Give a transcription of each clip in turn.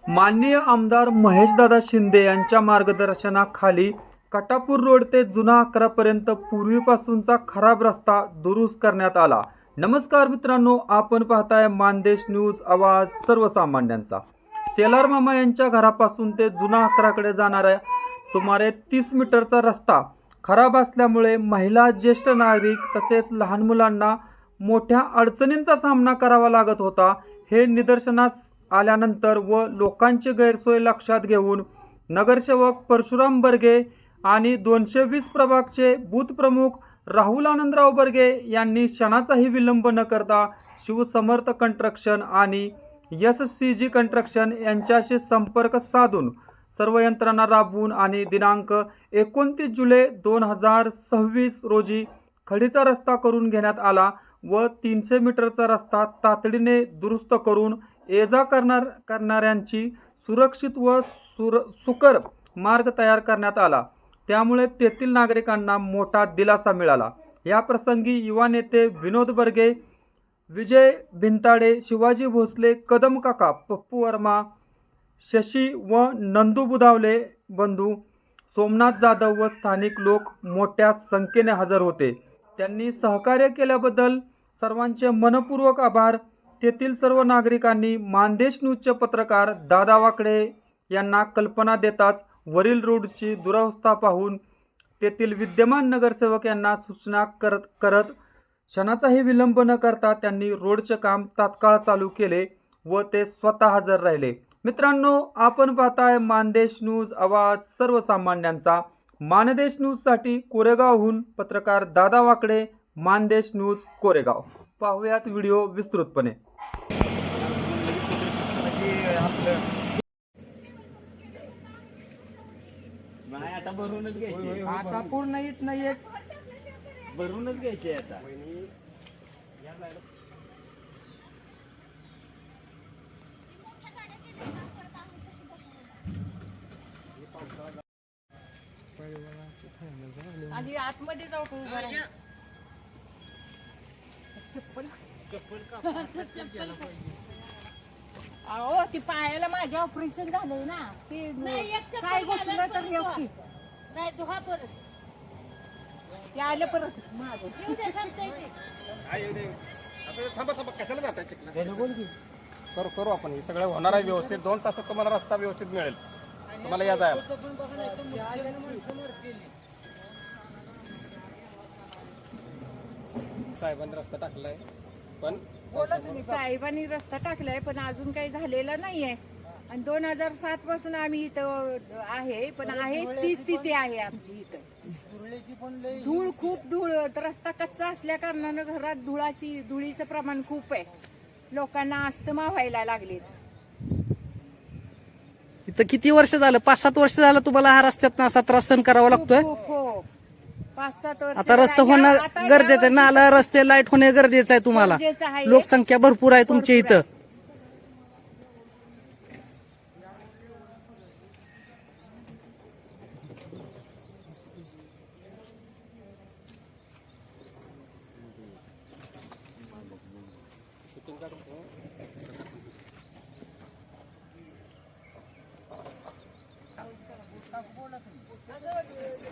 माननीय आमदार महेशदादा शिंदे यांच्या मार्गदर्शनाखाली कटापूर रोड ते जुना अकरापर्यंत पूर्वीपासूनचा खराब रस्ता दुरुस्त करण्यात आला। नमस्कार मित्रांनो, आपण पाहताय मानदेश न्यूज, आवाज सर्वसामान्यांचा। शेलार मामा यांच्या घरापासून ते जुना अकराकडे जाणारा सुमारे 30 मीटरचा रस्ता खराब असल्यामुळे महिला, ज्येष्ठ नागरिक तसेच लहान मुलांना मोठ्या अडचणींचा सामना करावा लागत होता। हे निदर्शनास आल्यानंतर व लोकांची गैरसोय लक्षात घेऊन नगरसेवक परशुराम बर्गे आणि 220 प्रभागचे बूथ प्रमुख राहुल आनंदराव बर्गे यांनी क्षणाचाही विलंब न करता शिवसमर्थ कंस्ट्रक्शन आणि SCG कंस्ट्रक्शन यांच्याशी संपर्क साधून सर्व यंत्रणा राबवून आणि दिनांक 29 जुलै 2026 रोजी खडीचा रस्ता करून घेण्यात आला व 300 मीटरचा रस्ता तातडीने दुरुस्त करून ये-जा करणाऱ्यांची सुरक्षित व सुकर मार्ग तयार करण्यात आला। त्यामुळे तेथील नागरिकांना मोठा दिलासा मिळाला। या प्रसंगी युवा नेते विनोद बर्गे, विजय भिंताडे, शिवाजी भोसले, कदम काका, पप्पू वर्मा, शशी व नंदू बुधावले बंधू, सोमनाथ जाधव व स्थानिक लोक मोठ्या संख्येने हजर होते। त्यांनी सहकार्य केल्याबद्दल सर्वांचे मनपूर्वक आभार। तेथील सर्व नागरिकांनी मानदेश न्यूजचे पत्रकार दादा वाकडे यांना कल्पना देताच वरील रोडची दुरवस्था पाहून तेथील विद्यमान नगरसेवक यांना सूचना करत क्षणाचाही विलंब न करता त्यांनी रोडचे काम तात्काळ चालू केले व ते स्वतः हजर राहिले। मित्रांनो, आपण पाहताय मानदेश न्यूज, आवाज सर्वसामान्यांचा। मानदेश न्यूजसाठी कोरेगावहून पत्रकार दादा वाकडे, मानदेश न्यूज कोरेगाव। पाहूयात व्हिडिओ विस्तृतपणे। नाही आता भरूनच घ्यायचे, आता पूर्ण येत नाही, एक भरूनच घ्यायचे आता। आधी आतमध्ये जाऊ का उभं राहा? चप्पल अहो, ती पायाला माझे ऑपरेशन झालंय ना, ते काय गोष्ट तर योग्य नाही दुहा परत ते आलं परत मागं. थांबा कशाला जाताय चिखलात? करू आपण, हे सगळं होणार आहे व्यवस्थित। 2 तासात तुम्हाला रस्ता व्यवस्थित मिळेल, तुम्हाला या जायला। साहेबांनी रस्ता टाकलाय, पण बोला तुम्ही, साहेबांनी रस्ता टाकलाय पण अजून काही झालेलं नाहीये। आणि 2007 पासून आम्ही इथं आहे, पण आहे ती स्थिती आहे आमची इथं। धूळ, खूप धूळ, रस्ता कच्चा असल्या कारणानं घरात धुळीचं प्रमाण खूप आहे। लोकांना अस्थमा व्हायला लागलेत। इथं किती वर्ष झालं? 5-7 वर्ष झालं तुम्हाला हा रस्त्यात असा त्रास सहन करावा लागतोय। हो, 5-7 वर्ष आता रस्ता होणं गरजेचं आहे, नाला, रस्ते, लाईट होणे गरजेचं आहे तुम्हाला। गरजेचं आहे। लोकसंख्या भरपूर आहे तुमच्या इथं।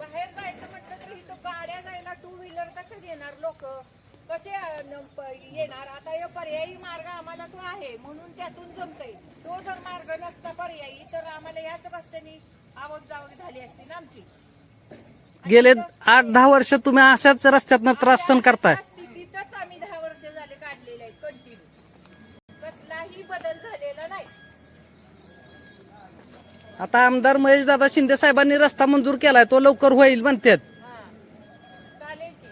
बाहेर जायचं म्हटलं तर इथं गाड्या जायला 2 व्हीलर कसे येणार, लोक कसे येणार? आता हे पर्यायी मार्ग आम्हाला तो आहे म्हणून त्यातून जमतय। तो जर मार्ग नसता पर्यायी तर आम्हाला याच रस्त्याने आवक जावक झाली असती ना आमची। गेले 8-10 वर्ष तुम्ही अशाच रस्त्यातनं त्रास सहन करताय। स्थितीतच आम्ही 10 वर्ष झाले काढलेले आहेत कंटिन्यू, कसलाही बदल झालेला नाही। आता आमदार महेशदादा शिंदे साहेबांनी रस्ता मंजूर केलाय, तो लवकर होईल म्हणतात। चालेल की।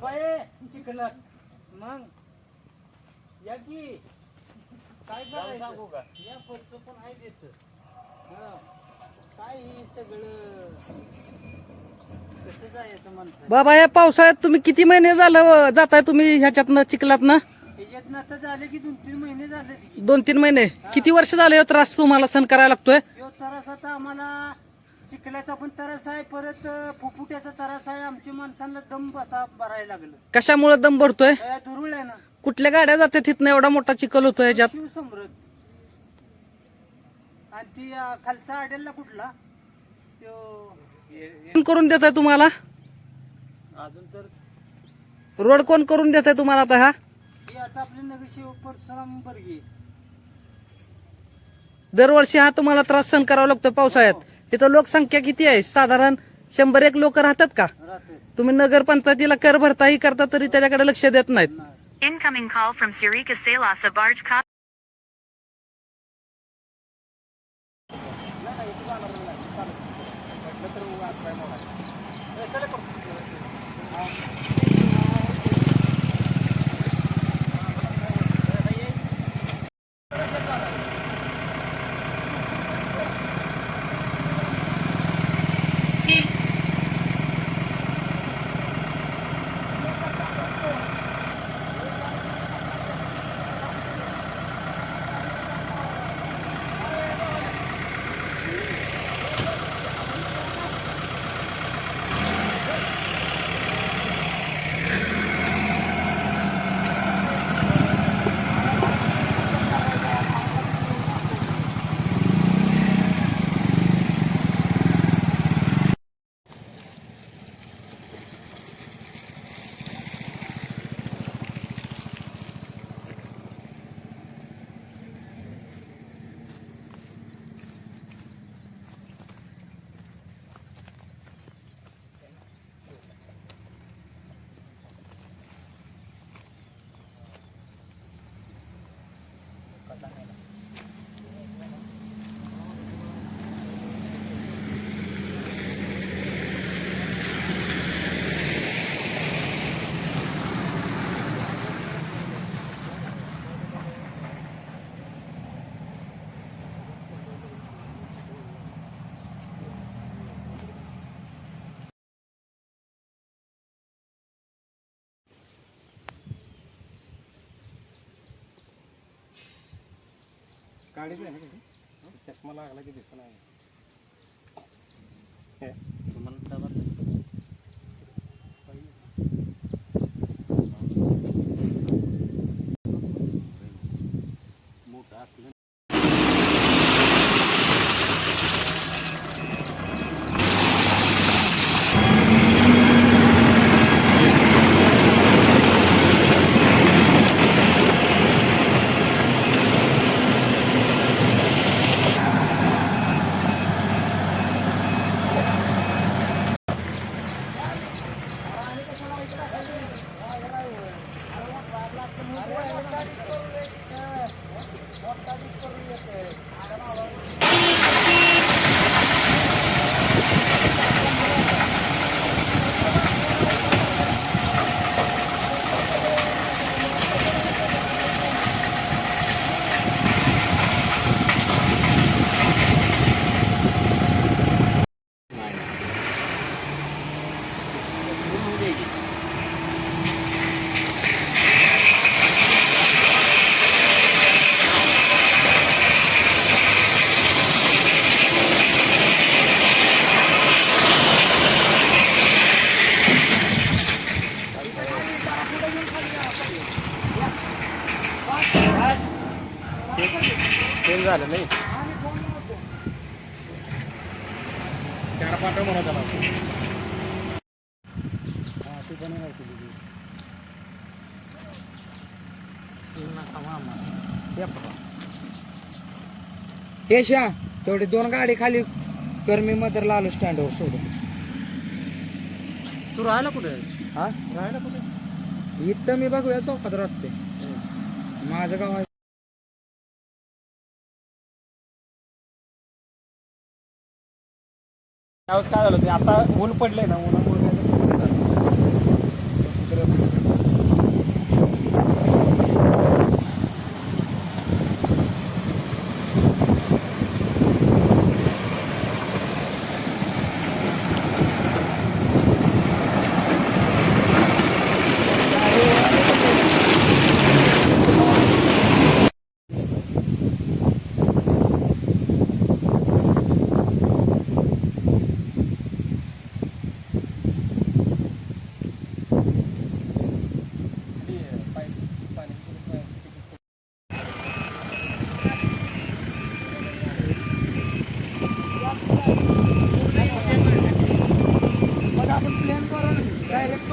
मग या की काय जाऊन सांगू का? या खर्च पण आहे देत काय हे सगळं कसं जायचं माणसं बाबा या पावसाळ्यात तुम्ही किती महिने झालं जाताय तुम्ही ह्याच्यातनं चिखलातनं? ह्याच्यातनं आता झालं की 2-3 महिने झाले 2-3 महिने. किती वर्ष झाले ह्यो त्रास तुम्हाला सहन करायला लागतोय? यो त्रास आता आम्हाला चिखलाचा पण त्रास आहे परत फुफुट्याचा त्रास आहे आमच्या माणसांना दम बसा भरायला लागलं कशामुळे दम भरतोय? दुरुळ आहे ना कुठल्या गाड्या जातात तिथनं एवढा मोठा चिखल होतो ह्याच्यात? शिवसमृद्ध आणि ती खालचा आडेलला कुठला त्यो कोण करून देत आहे तुम्हाला? अजून तर रोड कोण करून देत आहे तुम्हाला आता? हा ही आता आपले नगरसेवक परशुराम बर्गे दरवर्षी हा तुम्हाला त्रास सहन करावा लागतो पावसाळ्यात. तिथं लोकसंख्या किती आहे? साधारण 100-1 लोक राहतात का? राहते तुम्ही नगरपंचायतीला कर भरताही करता तरी त्याच्याकडे लक्ष देत नाहीत. Incoming call from Sirika Selasa Barge Ka. गाडीच आहे ना कधी चष्मा लागला की दिसत नाही मोठा असलं तेल झालं नाही 4-5 म्हणत आला ते पण नाही केली हे शा तेवढे 2 गाडी खाली कर्मी मदरला आलो स्टँडवर सोडून तू राहायला कुठे हा राहायला कुठे इथं मी बघूया चौकात राहते माझं गाव आहे त्यावेळेस काय झालं ते आता ऊन पडलंय ना उन्हामुळे मग आपण प्लॅन करून डायरेक्ट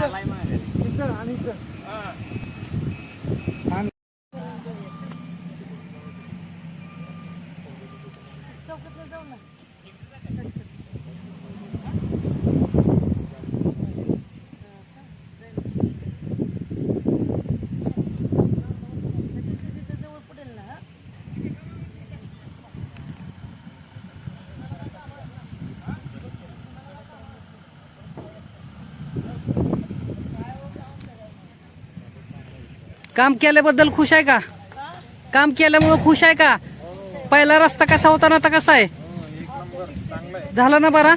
आलाय माझ्या आणि काम केल्याबद्दल खुश आहे का? काम केल्यामुळे खुश आहे का? पहिला रस्ता कसा होता ना आता कसा आहे? झाला ना बरा?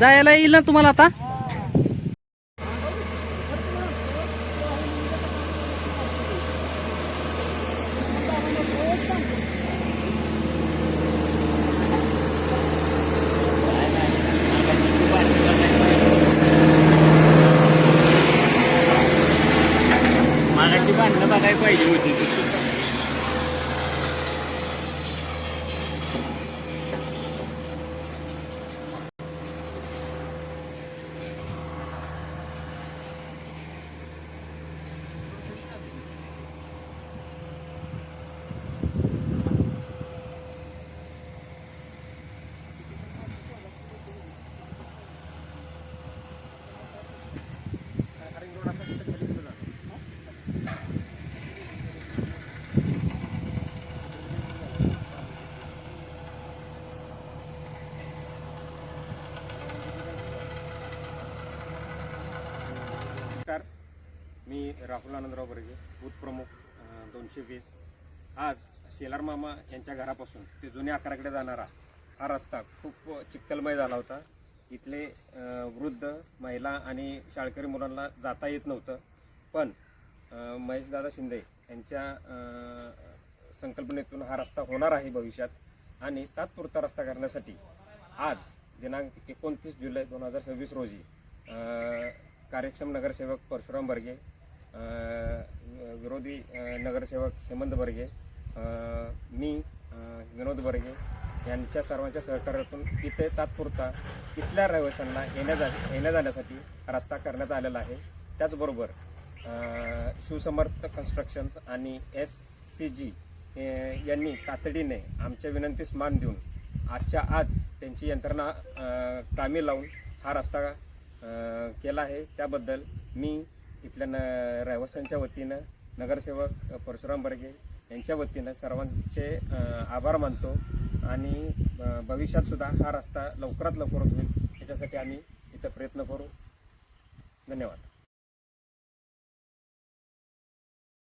जायला येईल ना तुम्हाला आता? मागाशी भांडणं बघायला पाहिजे होती. नमस्कार, मी राहुल आनंदराव बर्गे, बूथ प्रमुख 220. आज शेलार मामा यांच्या घरापासून ते जुन्या आकाराकडे जाणारा हा रस्ता खूप चिखलमय झाला होता. इथले वृद्ध महिला आणि शाळकरी मुलांना जाता येत नव्हतं. पण महेशदादा शिंदे यांच्या संकल्पनेतून हा रस्ता होणार आहे भविष्यात. आणि तात्पुरता रस्ता करण्यासाठी आज दिनांक 29 जुलै 2026 रोजी कार्यक्षम नगरसेवक परशुराम बर्गे, विरोधी नगरसेवक हेमंत बर्गे, मी विनोद बर्गे यांच्या सर्वांच्या सहकार्यातून इथे तात्पुरता इथल्या रहिवाशांना येण्या जाण्यासाठी रस्ता करण्यात आलेला आहे. त्याचबरोबर शिवसमर्थ कन्स्ट्रक्शन्स आणि SCG यांनी तातडीने आमच्या विनंतीस मान देऊन आजच्या आज त्यांची यंत्रणा कामी लावून हा रस्ता केला आहे. त्याबद्दल मी इथल्या रहिवाशांच्या वतीनं नगरसेवक परशुराम बर्गे यांच्या वतीनं सर्वांचे आभार मानतो. आणि भविष्यात सुद्धा हा रस्ता लवकरात लवकर होईल याच्यासाठी आम्ही इथं प्रयत्न करू. धन्यवाद.